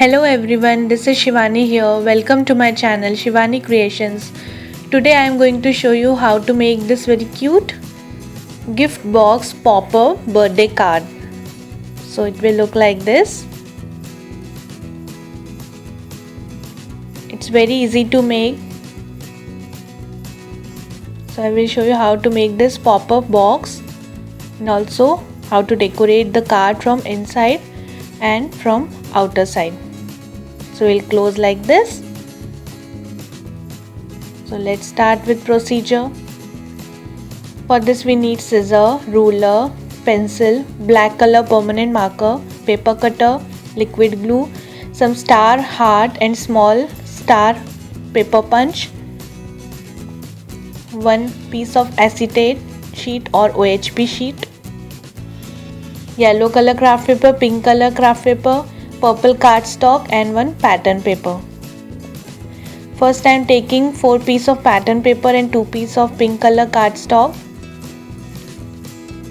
Hello everyone, this is Shivani here. Welcome to my channel Shivani Creations. Today I am going to show you how to make this very cute gift box pop-up birthday card. So it will look like this. It's very easy to make. So I will show you how to make this pop-up box and also how to decorate the card from inside and from outer side. So we'll close like this. So let's start with procedure. For this we need scissor, ruler, pencil, black color permanent marker, paper cutter, liquid glue, some star heart and small star paper punch, one piece of acetate sheet or OHP sheet, yellow color craft paper, pink color craft paper, purple cardstock and one pattern paper. First I am taking 4 pieces of pattern paper and 2 pieces of pink color cardstock.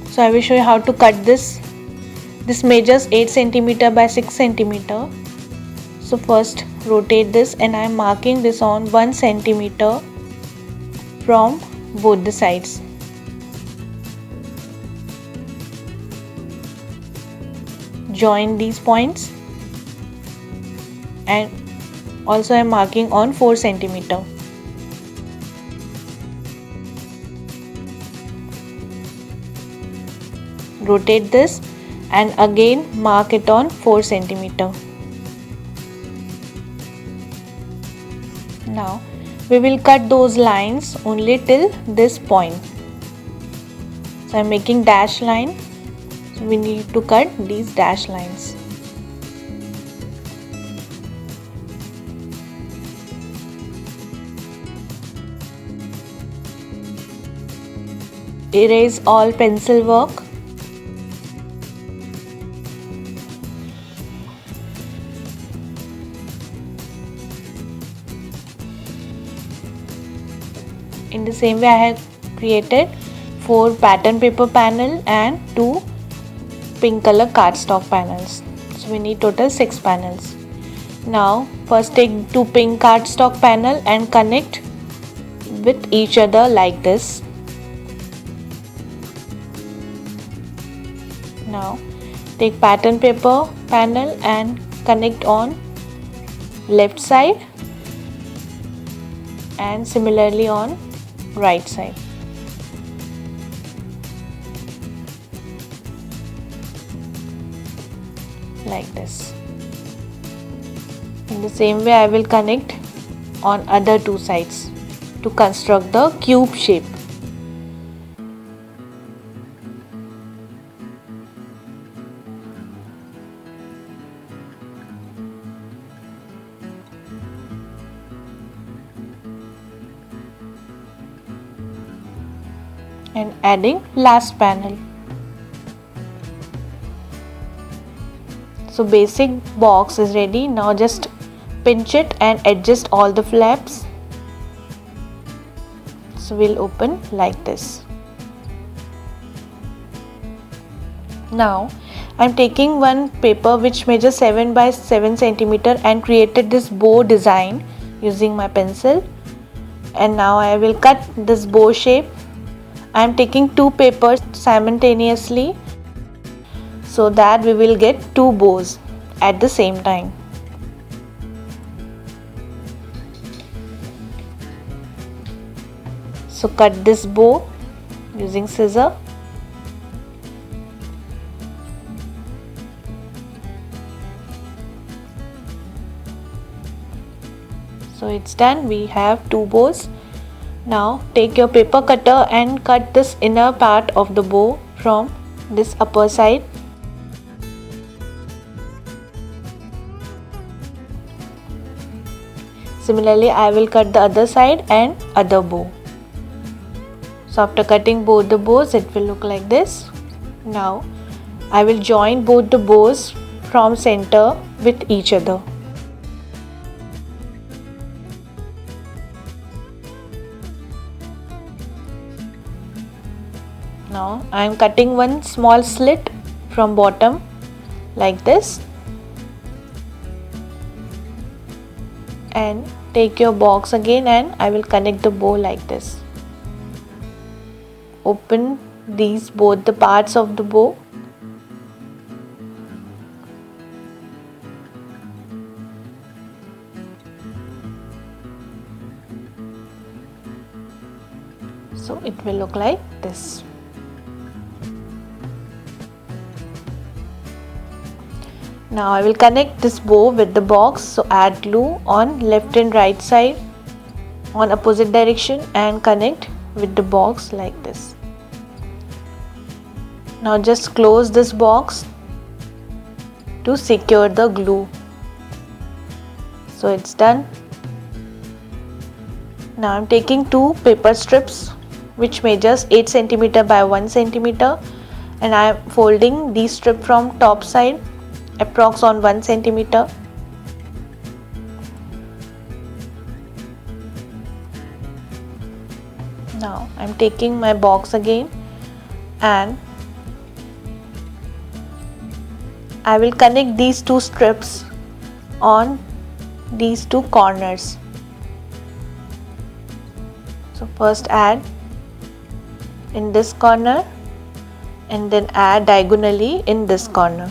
So I will show you how to cut this. This measures 8 cm by 6 cm. So first rotate this and I am marking this on 1 cm from both the sides. Join these points and also I am marking on 4 cm. Rotate this and again mark it on 4 cm. Now we will cut those lines only till this point. So I am making dash line. So we need to cut these dash lines. Erase all pencil work. In the same way I have created 4 pattern paper panel and 2 pink color cardstock panels. So we need total 6 panels. Now first take 2 pink cardstock panel and connect with each other like this. Now take pattern paper panel and connect on left side and similarly on right side. Like this. In the same way I will connect on other 2 sides to construct the cube shape. And adding last panel. So basic box is ready. Now just pinch it and adjust all the flaps. So we'll open like this. Now I'm taking one paper which measures 7 by 7 cm and created this bow design using my pencil. And now I will cut this bow shape. I am taking 2 papers simultaneously so that we will get 2 bows at the same time. So cut this bow using scissor. So it's done. We have 2 bows. Now take your paper cutter and cut this inner part of the bow from this upper side. Similarly I will cut the other side and other bow. So after cutting both the bows it will look like this. Now I will join both the bows from center with each other. Now I am cutting one small slit from bottom like this and take your box again, and I will connect the bow like this. Open these both the parts of the bow. So it will look like this. Now I will connect this bow with the box. So add glue on left and right side on opposite direction and connect with the box like this. Now just close this box to secure the glue. So it's done. Now I'm taking two paper strips which measures 8 cm by 1 cm, and I am folding these strips from top side approx on 1 cm. Now I'm taking my box again and I will connect these two strips on these two corners. So first add in this corner and then add diagonally in this corner.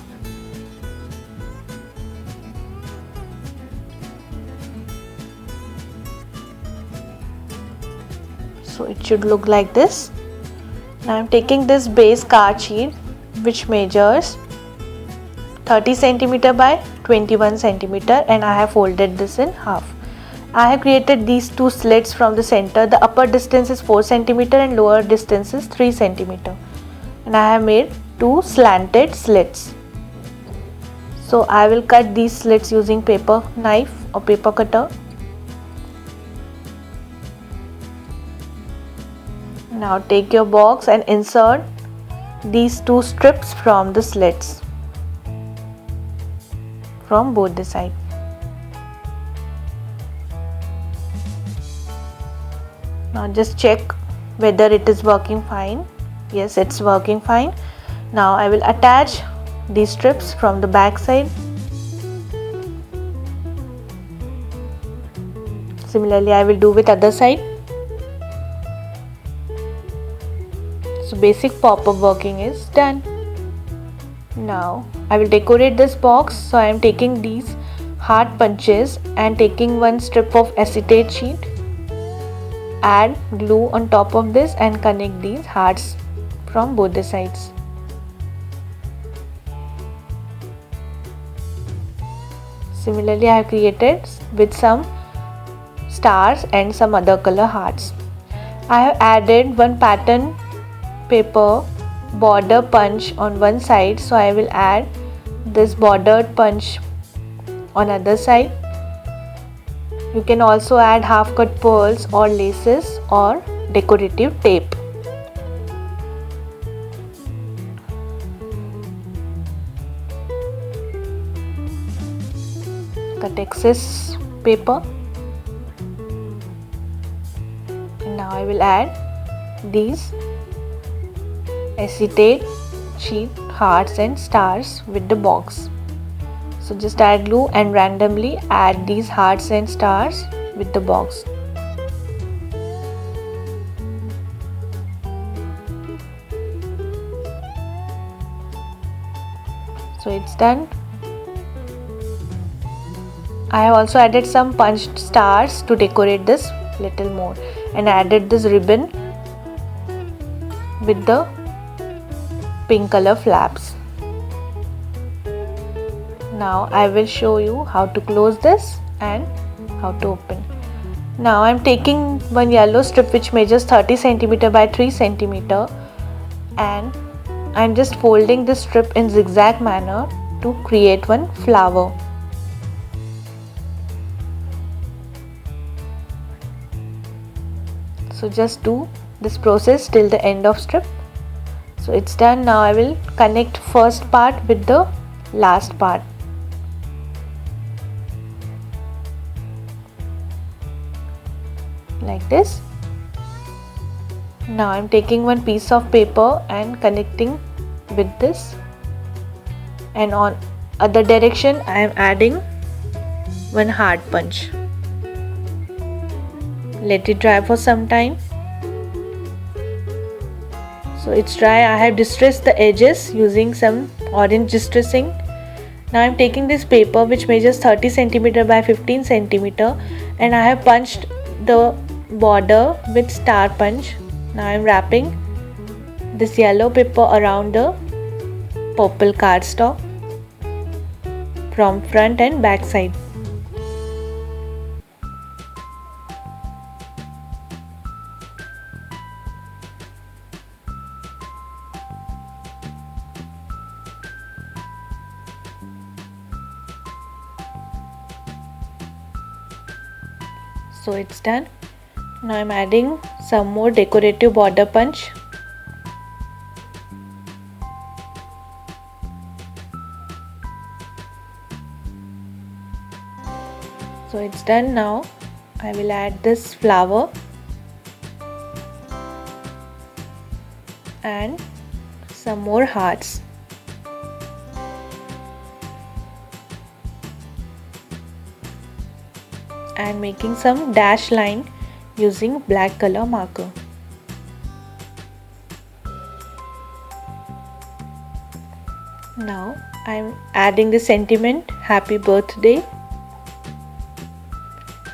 So it should look like this. Now I'm taking this base card sheet which measures 30 cm by 21 cm, and I have folded this in half. I have created these two slits from the center. The upper distance is 4 cm and lower distance is 3 cm, and I have made two slanted slits. So I will cut these slits using paper knife or paper cutter. Now take your box and insert these two strips from the slits from both the sides. Now just check whether it is working fine. Yes, it's working fine. Now I will attach these strips from the back side. Similarly I will do with other side. So basic pop-up working is done. Now I will decorate this box. So I am taking these heart punches and taking one strip of acetate sheet. Add glue on top of this and connect these hearts from both the sides. Similarly I have created with some stars and some other color hearts. I have added one pattern paper border punch on one side, so I will add this bordered punch on other side. You can also add half cut pearls or laces or decorative tape. Cut excess paper. And now I will add these acetate sheet hearts and stars with the box. So just add glue and randomly add these hearts and stars with the box. So it's done. I have also added some punched stars to decorate this little more, and added this ribbon with the pink color flaps. Now I will show you how to close this and how to open. Now I am taking one yellow strip which measures 30 cm by 3 cm, and I am just folding this strip in zigzag manner to create one flower. So just do this process till the end of strip. So it's done. Now I will connect first part with the last part. Like this. Now I'm taking one piece of paper and connecting with this, and on other direction I am adding one heart punch. let it dry for some time. So it's dry. I have distressed the edges using some orange distressing. Now I'm taking this paper which measures 30 cm by 15 cm and I have punched the border with star punch. Now I'm wrapping this yellow paper around the purple cardstock from front and back side. So it's done. Now I'm adding some more decorative border punch. So it's done. Now I will add this flower and some more hearts. And making some dash line using black color marker. Now I am adding the sentiment happy birthday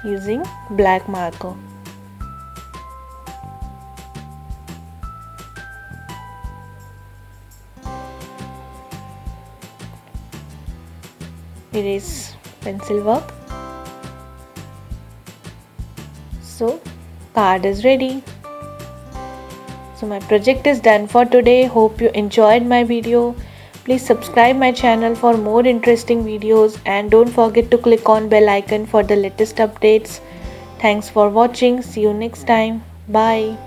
using black marker. Erase pencil work. So card is ready. So my project is done for today. Hope you enjoyed my video. Please subscribe my channel for more interesting videos and don't forget to click on bell icon for the latest updates. Thanks for watching. See you next time. Bye.